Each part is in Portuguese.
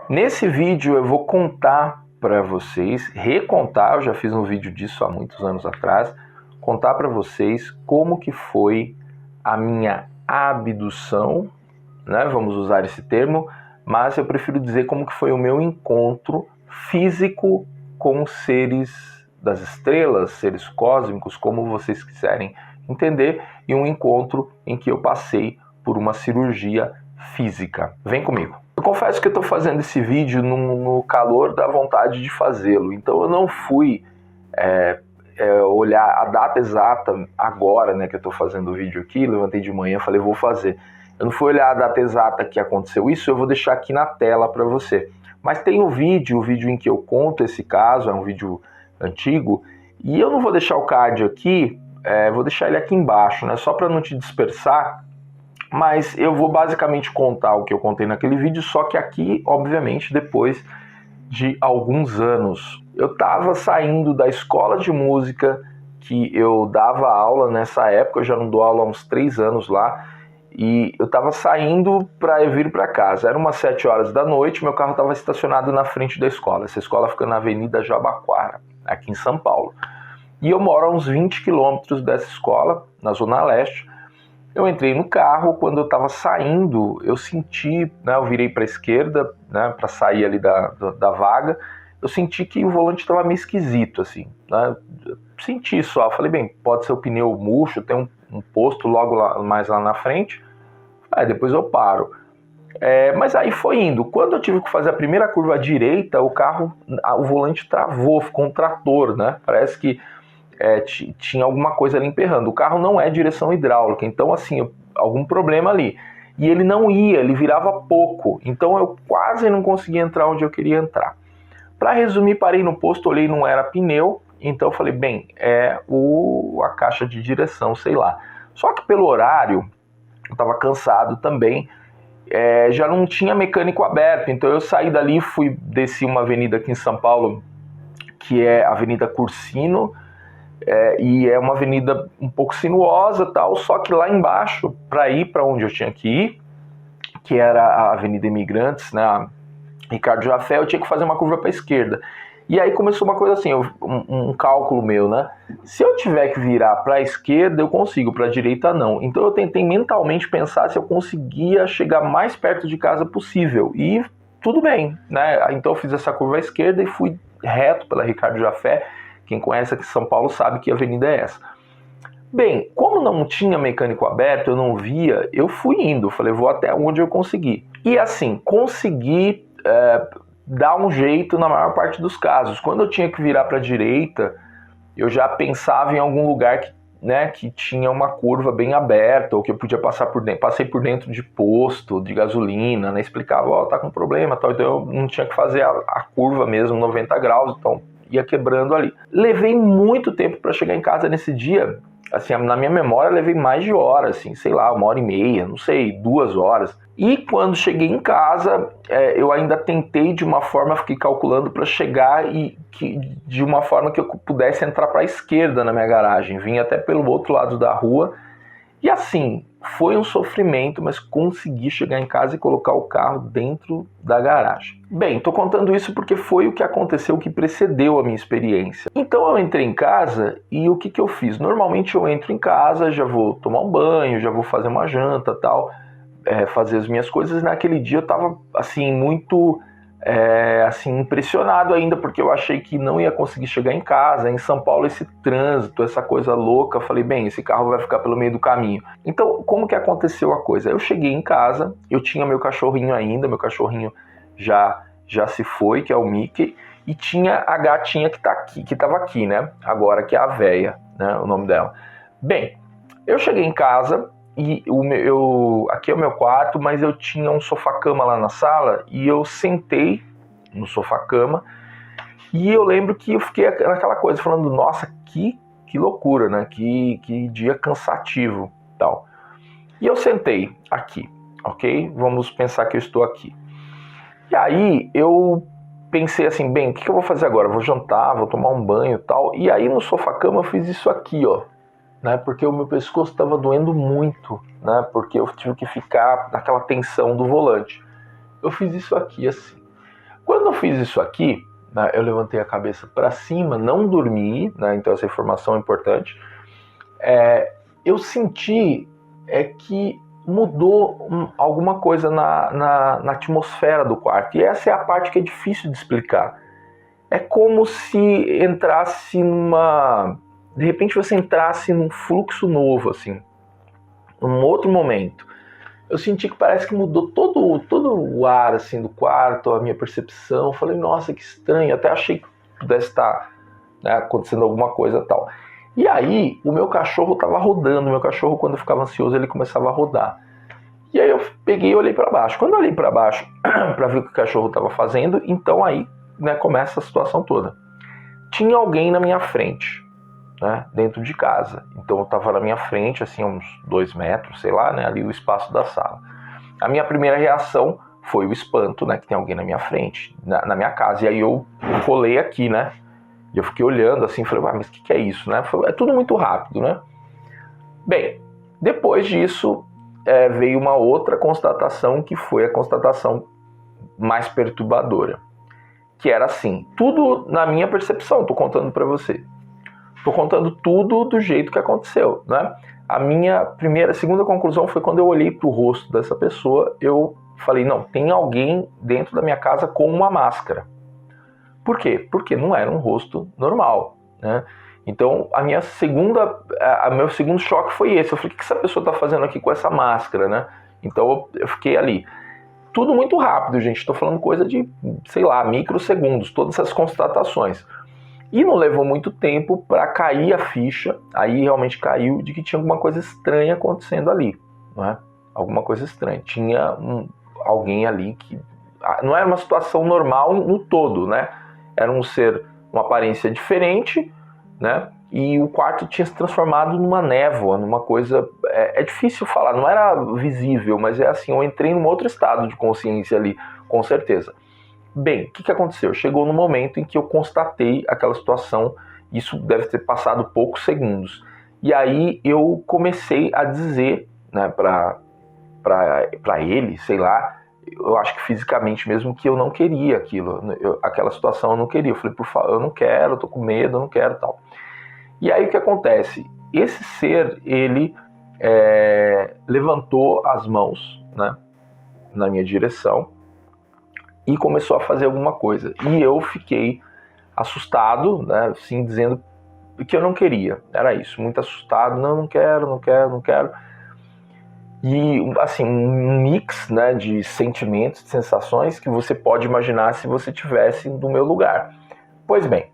Nesse vídeo eu vou contar para vocês, recontar, eu já fiz um vídeo disso há muitos anos atrás, contar para vocês como que foi a minha abdução, né? Vamos usar esse termo, mas eu prefiro dizer como que foi o meu encontro físico com seres das estrelas, seres cósmicos, como vocês quiserem entender, e um encontro em que eu passei por uma cirurgia física. Vem comigo. Eu confesso que eu estou fazendo esse vídeo no calor da vontade de fazê-lo, então eu não fui olhar a data exata agora, né, que eu estou fazendo o vídeo aqui, levantei de manhã e falei, vou fazer. Eu não fui olhar a data exata que aconteceu isso, eu vou deixar aqui na tela para você. Mas tem o vídeo em que eu conto esse caso, é um vídeo antigo, e eu não vou deixar o card aqui, vou deixar ele aqui embaixo, né, só para não te dispersar, mas eu vou basicamente contar o que eu contei naquele vídeo, só que aqui, obviamente, depois de alguns anos. Eu estava saindo da escola de música que eu dava aula nessa época, eu já não dou aula há uns 3 anos lá, e eu estava saindo para vir para casa. Era umas 7 horas da noite, meu carro estava estacionado na frente da escola. Essa escola fica na Avenida Jabaquara, aqui em São Paulo. E eu moro a uns 20 quilômetros dessa escola, na Zona Leste. Eu entrei no carro, quando eu estava saindo, eu senti, né, eu virei para a esquerda, né, para sair ali da vaga, eu senti que o volante estava meio esquisito, assim, né, senti só, eu falei, bem, pode ser o pneu murcho, tem um posto logo mais lá na frente, depois eu paro. Mas aí foi indo, quando eu tive que fazer a primeira curva à direita, o volante travou, ficou um trator, né, parece que tinha alguma coisa ali emperrando. O carro não é direção hidráulica, então assim, algum problema ali. E ele não ia, ele virava pouco, então eu quase não conseguia entrar onde eu queria entrar. Para resumir, parei no posto, olhei, não era pneu, então eu falei, bem, a caixa de direção, sei lá. Só que pelo horário, eu estava cansado também, já não tinha mecânico aberto, então eu saí dali, desci uma avenida aqui em São Paulo, que é a Avenida Cursino, e é uma avenida um pouco sinuosa, tal, só que lá embaixo, para ir para onde eu tinha que ir, que era a Avenida Imigrantes, né, a Ricardo Jafé, eu tinha que fazer uma curva para a esquerda. E aí começou uma coisa assim, um cálculo meu, né? Se eu tiver que virar para a esquerda, eu consigo, para a direita não. Então eu tentei mentalmente pensar se eu conseguia chegar mais perto de casa possível. E tudo bem, né? Então eu fiz essa curva à esquerda e fui reto pela Ricardo Jafé. Quem conhece aqui São Paulo sabe que avenida é essa. Bem, como não tinha mecânico aberto, eu não via, eu fui indo, falei, vou até onde eu conseguir. E assim, consegui dar um jeito na maior parte dos casos. Quando eu tinha que virar para a direita, eu já pensava em algum lugar que tinha uma curva bem aberta, ou que eu podia passar por dentro. Passei por dentro de posto, de gasolina, né? Explicava, tá com problema, tal. Então eu não tinha que fazer a curva mesmo, 90 graus, então ia quebrando ali. Levei muito tempo para chegar em casa nesse dia, assim, na minha memória levei mais de hora, assim, sei lá, 1h30, não sei, 2 horas. E quando cheguei em casa, eu ainda tentei de uma forma, fiquei calculando para chegar de uma forma que eu pudesse entrar para a esquerda na minha garagem. Vim até pelo outro lado da rua. E assim, foi um sofrimento, mas consegui chegar em casa e colocar o carro dentro da garagem. Bem, estou contando isso porque foi o que aconteceu, o que precedeu a minha experiência. Então eu entrei em casa e o que eu fiz? Normalmente eu entro em casa, já vou tomar um banho, já vou fazer uma janta, tal, fazer as minhas coisas. Naquele dia eu estava assim, muito impressionado ainda, porque eu achei que não ia conseguir chegar em casa. Em São Paulo, esse trânsito, essa coisa louca, eu falei, bem, esse carro vai ficar pelo meio do caminho. Então, como que aconteceu a coisa? Eu cheguei em casa, eu tinha meu cachorrinho ainda, meu cachorrinho já se foi, que é o Mickey, e tinha a gatinha que tá aqui, que tava aqui, né? Agora, que é a véia, né? O nome dela. Bem, eu cheguei em casa, e aqui é o meu quarto, mas eu tinha um sofá-cama lá na sala e eu sentei no sofá-cama e eu lembro que eu fiquei naquela coisa, falando, nossa, que loucura, né? Que dia cansativo, tal. E eu sentei aqui, ok? Vamos pensar que eu estou aqui. E aí eu pensei assim, bem, o que eu vou fazer agora? Vou jantar, vou tomar um banho e tal. E aí no sofá-cama eu fiz isso aqui, ó. Né, porque o meu pescoço estava doendo muito, né, porque eu tive que ficar naquela tensão do volante. Eu fiz isso aqui, assim. Quando eu fiz isso aqui, né, eu levantei a cabeça para cima, não dormi, né, então essa informação é importante. Eu senti que mudou alguma coisa na atmosfera do quarto. E essa é a parte que é difícil de explicar. É como se entrasse de repente você entrasse num fluxo novo, assim, num outro momento. Eu senti que parece que mudou todo o ar, assim, do quarto, a minha percepção. Eu falei, nossa, que estranho. Até achei que pudesse estar, né, acontecendo alguma coisa tal. E aí, o meu cachorro estava rodando. O meu cachorro, quando eu ficava ansioso, ele começava a rodar. E aí eu peguei e olhei para baixo. Quando eu olhei para baixo para ver o que o cachorro estava fazendo, então aí, né, começa a situação toda. Tinha alguém na minha frente, né, dentro de casa. Então eu estava na minha frente, assim, uns 2 metros, sei lá, né, ali o espaço da sala. A minha primeira reação foi o espanto, né, que tem alguém na minha frente, na minha casa. E aí eu colei aqui, né, e eu fiquei olhando assim, falei, mas o que é isso, né? É tudo muito rápido, né? Bem, depois disso veio uma outra constatação, que foi a constatação mais perturbadora, que era assim, tudo na minha percepção, tô contando para você. Tô contando tudo do jeito que aconteceu, né? A minha segunda conclusão foi quando eu olhei pro rosto dessa pessoa, eu falei, não, tem alguém dentro da minha casa com uma máscara. Por quê? Porque não era um rosto normal, né? Então, meu segundo choque foi esse. Eu falei, o que essa pessoa está fazendo aqui com essa máscara, né? Então, eu fiquei ali. Tudo muito rápido, gente. Estou falando coisa de, sei lá, microsegundos, todas essas constatações. E não levou muito tempo para cair a ficha, aí realmente caiu, de que tinha alguma coisa estranha acontecendo ali, não é? Alguma coisa estranha. Tinha alguém ali que... Não era uma situação normal no todo, né? Era um ser, uma aparência diferente, né? E o quarto tinha se transformado numa névoa, numa coisa... É difícil falar, não era visível, mas é assim, eu entrei num outro estado de consciência ali, com certeza. Bem, o que aconteceu? Chegou no momento em que eu constatei aquela situação, isso deve ter passado poucos segundos. E aí eu comecei a dizer, né, para ele, sei lá, eu acho que fisicamente mesmo, que eu não queria aquilo, aquela situação eu não queria. Eu falei, por favor, eu não quero, eu tô com medo, eu não quero tal. E aí o que acontece? Esse ser, ele levantou as mãos, né, na minha direção e começou a fazer alguma coisa. E eu fiquei assustado, né, assim, dizendo que eu não queria. Era isso, muito assustado, não quero, não quero, não quero. E, assim, um mix, né, de sentimentos, de sensações que você pode imaginar se você estivesse no meu lugar. Pois bem,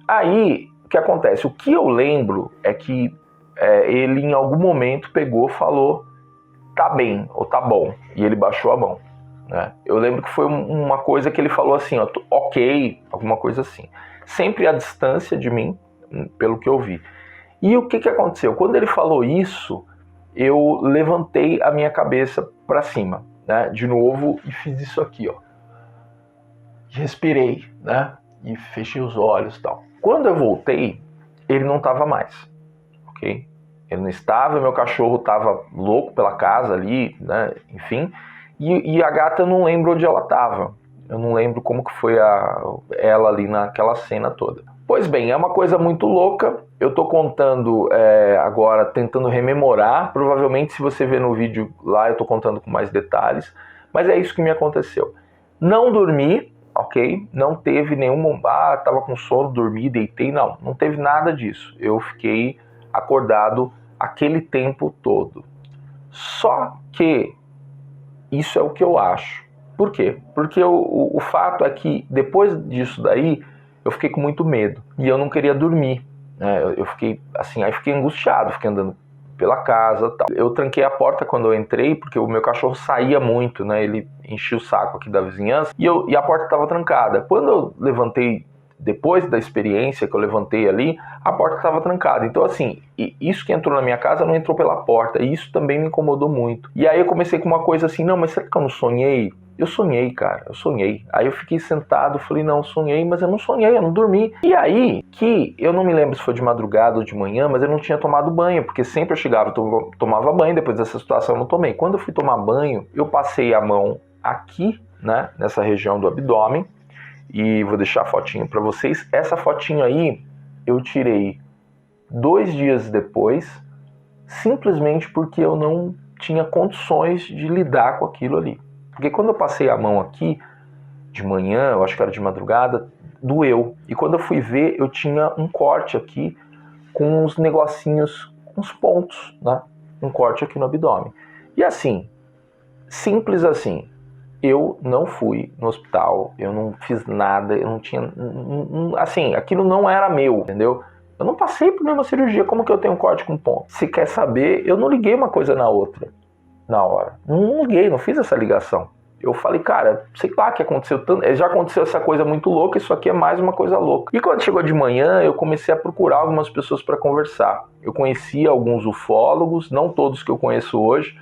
aí, o que acontece? O que eu lembro é que ele, em algum momento, pegou e falou, tá bem, ou tá bom, e ele baixou a mão, né? Eu lembro que foi uma coisa que ele falou assim, ó, ok, alguma coisa assim. Sempre à distância de mim, pelo que eu vi. E o que aconteceu? Quando ele falou isso, eu levantei a minha cabeça para cima, né, de novo, e fiz isso aqui, ó. Respirei, né, e fechei os olhos e tal. Quando eu voltei, ele não estava mais, ok? Ele não estava, meu cachorro estava louco pela casa ali, né, enfim, e a gata eu não lembro onde ela estava. Eu não lembro como que foi ela ali naquela cena toda. Pois bem, é uma coisa muito louca. Eu tô contando agora, tentando rememorar. Provavelmente, se você ver no vídeo lá, eu tô contando com mais detalhes. Mas é isso que me aconteceu. Não dormi, ok? Não teve nenhum... tava com sono, dormi, deitei. Não teve nada disso. Eu fiquei acordado aquele tempo todo. Só que isso é o que eu acho. Por quê? Porque o fato é que depois disso daí, eu fiquei com muito medo e eu não queria dormir, né? Eu fiquei assim, aí fiquei angustiado, fiquei andando pela casa, tal. Eu tranquei a porta quando eu entrei porque o meu cachorro saía muito, né? Ele enchia o saco aqui da vizinhança e a porta estava trancada. Quando eu levantei, depois da experiência que eu levantei ali, a porta estava trancada. Então assim, isso que entrou na minha casa não entrou pela porta e isso também me incomodou muito. E aí eu comecei com uma coisa assim, não, mas será que eu não sonhei? Eu sonhei, cara, eu sonhei. Aí eu fiquei sentado, falei, não, sonhei, mas eu não sonhei, eu não dormi. E aí, que eu não me lembro se foi de madrugada ou de manhã, mas eu não tinha tomado banho, porque sempre eu chegava, tomava banho, depois dessa situação eu não tomei. Quando eu fui tomar banho, eu passei a mão aqui né, nessa região do abdômen, e vou deixar a fotinho para vocês. Essa fotinho aí eu tirei 2 dias depois, simplesmente porque eu não tinha condições de lidar com aquilo ali. Porque quando eu passei a mão aqui, de manhã, eu acho que era de madrugada, doeu. E quando eu fui ver, eu tinha um corte aqui com uns negocinhos, uns pontos, né? Um corte aqui no abdômen. E assim, simples assim, eu não fui no hospital, eu não fiz nada, eu não tinha... assim, aquilo não era meu, entendeu? Eu não passei por nenhuma cirurgia, como que eu tenho um corte com ponto? Se quer saber, eu não liguei uma coisa na outra, na hora. Não liguei, não fiz essa ligação. Eu falei, cara, sei lá que aconteceu tanto, já aconteceu essa coisa muito louca, isso aqui é mais uma coisa louca. E quando chegou de manhã, eu comecei a procurar algumas pessoas para conversar. Eu conhecia alguns ufólogos, não todos que eu conheço hoje,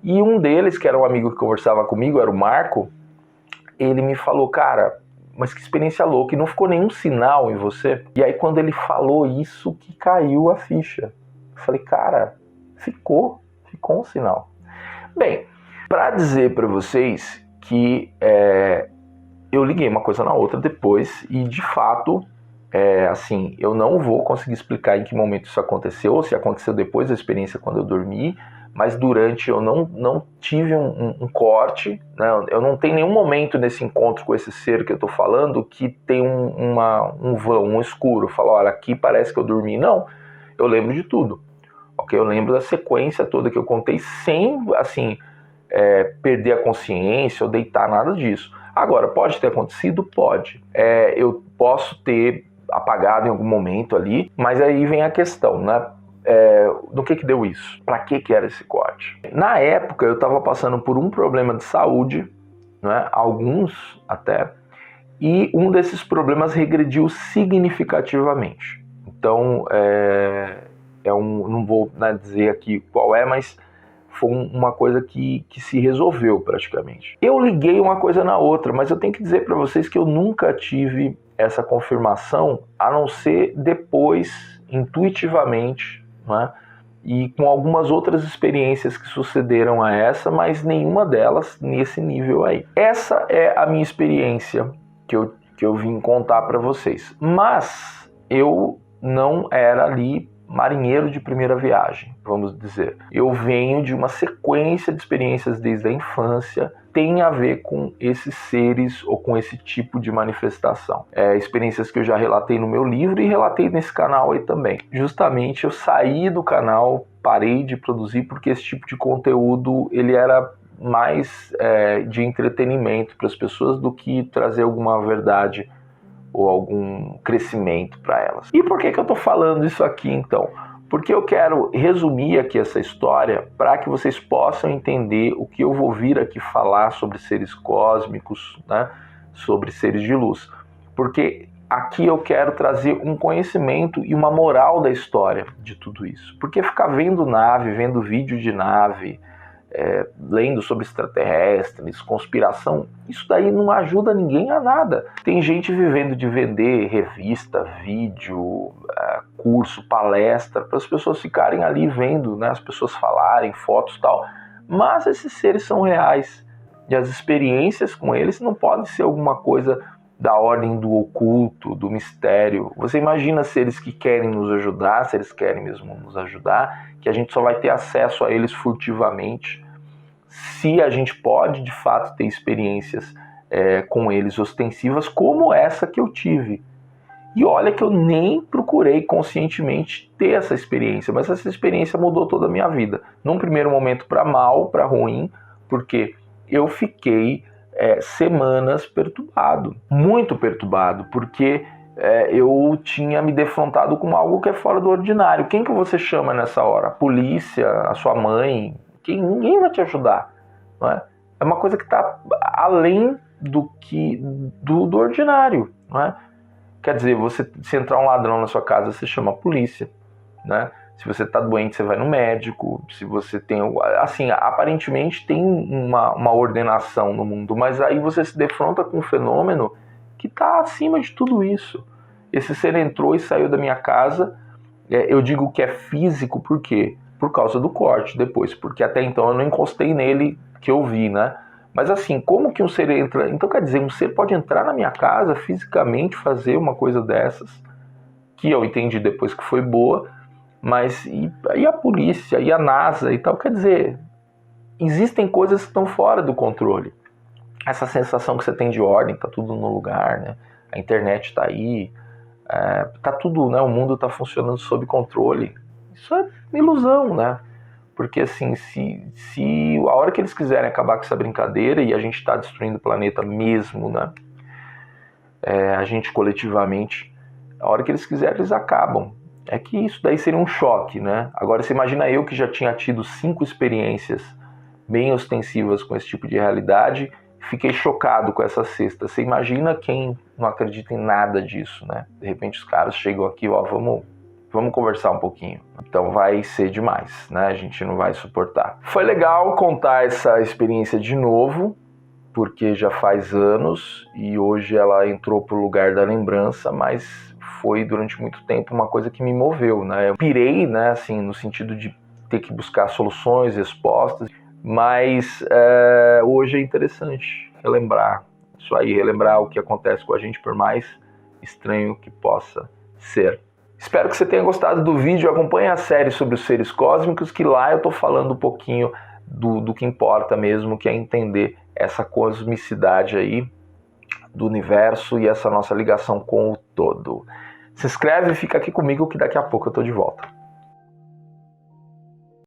e um deles, que era um amigo que conversava comigo, era o Marco, ele me falou, cara, mas que experiência louca, e não ficou nenhum sinal em você? E aí quando ele falou isso, que caiu a ficha. Eu falei, cara, ficou um sinal. Bem, para dizer para vocês que eu liguei uma coisa na outra depois, e de fato, assim, eu não vou conseguir explicar em que momento isso aconteceu, ou se aconteceu depois da experiência quando eu dormi, mas durante eu não tive um corte, né? Eu não tenho nenhum momento nesse encontro com esse ser que eu estou falando que tem um vão, um escuro. Eu falo, olha, aqui parece que eu dormi. Não, eu lembro de tudo. Okay? Eu lembro da sequência toda que eu contei sem, assim, perder a consciência ou deitar, nada disso. Agora, pode ter acontecido? Pode. Eu posso ter apagado em algum momento ali, mas aí vem a questão, né? Do que deu isso? Para que era esse corte? Na época eu estava passando por um problema de saúde, né, alguns até, e um desses problemas regrediu significativamente. Então, não vou, né, dizer aqui qual é, mas foi uma coisa que se resolveu praticamente. Eu liguei uma coisa na outra, mas eu tenho que dizer para vocês que eu nunca tive essa confirmação, a não ser depois, intuitivamente, né? E com algumas outras experiências que sucederam a essa, mas nenhuma delas nesse nível aí. Essa é a minha experiência que eu vim contar para vocês. Mas eu não era ali marinheiro de primeira viagem, vamos dizer. Eu venho de uma sequência de experiências desde a infância, tem a ver com esses seres ou com esse tipo de manifestação. Experiências que eu já relatei no meu livro e relatei nesse canal aí também. Justamente eu saí do canal, parei de produzir porque esse tipo de conteúdo ele era mais de entretenimento para as pessoas do que trazer alguma verdade ou algum crescimento para elas. E por que eu estou falando isso aqui então? Porque eu quero resumir aqui essa história para que vocês possam entender o que eu vou vir aqui falar sobre seres cósmicos, né? Sobre seres de luz. Porque aqui eu quero trazer um conhecimento e uma moral da história de tudo isso. Porque ficar vendo nave, vendo vídeo de nave, lendo sobre extraterrestres, conspiração, isso daí não ajuda ninguém a nada. Tem gente vivendo de vender revista, vídeo, curso, palestra, para as pessoas ficarem ali vendo, né, as pessoas falarem, fotos e tal. Mas esses seres são reais e as experiências com eles não podem ser alguma coisa da ordem do oculto, do mistério. Você imagina seres que querem nos ajudar, se eles querem mesmo nos ajudar, que a gente só vai ter acesso a eles furtivamente, se a gente pode de fato ter experiências com eles ostensivas como essa que eu tive. E olha que eu nem procurei conscientemente ter essa experiência, mas essa experiência mudou toda a minha vida. Num primeiro momento para mal, para ruim, porque eu fiquei semanas perturbado, muito perturbado, porque eu tinha me defrontado com algo que é fora do ordinário. Quem que você chama nessa hora? A polícia, a sua mãe? Ninguém vai te ajudar, não é? É uma coisa que está além do ordinário, não é? Quer dizer, se entrar um ladrão na sua casa, você chama a polícia, né? Se você está doente, você vai no médico. Se você tem... Assim, aparentemente tem uma ordenação no mundo, mas aí você se defronta com um fenômeno que está acima de tudo isso. Esse ser entrou e saiu da minha casa. Eu digo que é físico, por quê? Por causa do corte depois, porque até então eu não encostei nele que eu vi, né? Mas assim, como que um ser entra... Então quer dizer, um ser pode entrar na minha casa fisicamente, fazer uma coisa dessas, que eu entendi depois que foi boa, mas e a polícia, e a NASA e tal? Quer dizer, existem coisas que estão fora do controle. Essa sensação que você tem de ordem, tá tudo no lugar, né? A internet tá aí, tá tudo, né? O mundo tá funcionando sob controle. Isso é ilusão, né? Porque assim, se a hora que eles quiserem acabar com essa brincadeira e a gente está destruindo o planeta mesmo, né? A gente coletivamente, a hora que eles quiserem, eles acabam. É que isso daí seria um choque, né? Agora você imagina eu que já tinha tido 5 experiências bem ostensivas com esse tipo de realidade, fiquei chocado com essa sexta. Você imagina quem não acredita em nada disso, né? De repente os caras chegam aqui, ó, vamos conversar um pouquinho. Então vai ser demais, né? A gente não vai suportar. Foi legal contar essa experiência de novo, porque já faz anos e hoje ela entrou pro lugar da lembrança, mas foi durante muito tempo uma coisa que me moveu, né? Eu pirei, né, assim, no sentido de ter que buscar soluções, respostas, mas hoje é interessante relembrar isso aí, relembrar o que acontece com a gente, por mais estranho que possa ser. Espero que você tenha gostado do vídeo. Acompanhe a série sobre os seres cósmicos, que lá eu tô falando um pouquinho do que importa mesmo, que é entender essa cosmicidade aí do universo e essa nossa ligação com o todo. Se inscreve e fica aqui comigo que daqui a pouco eu tô de volta.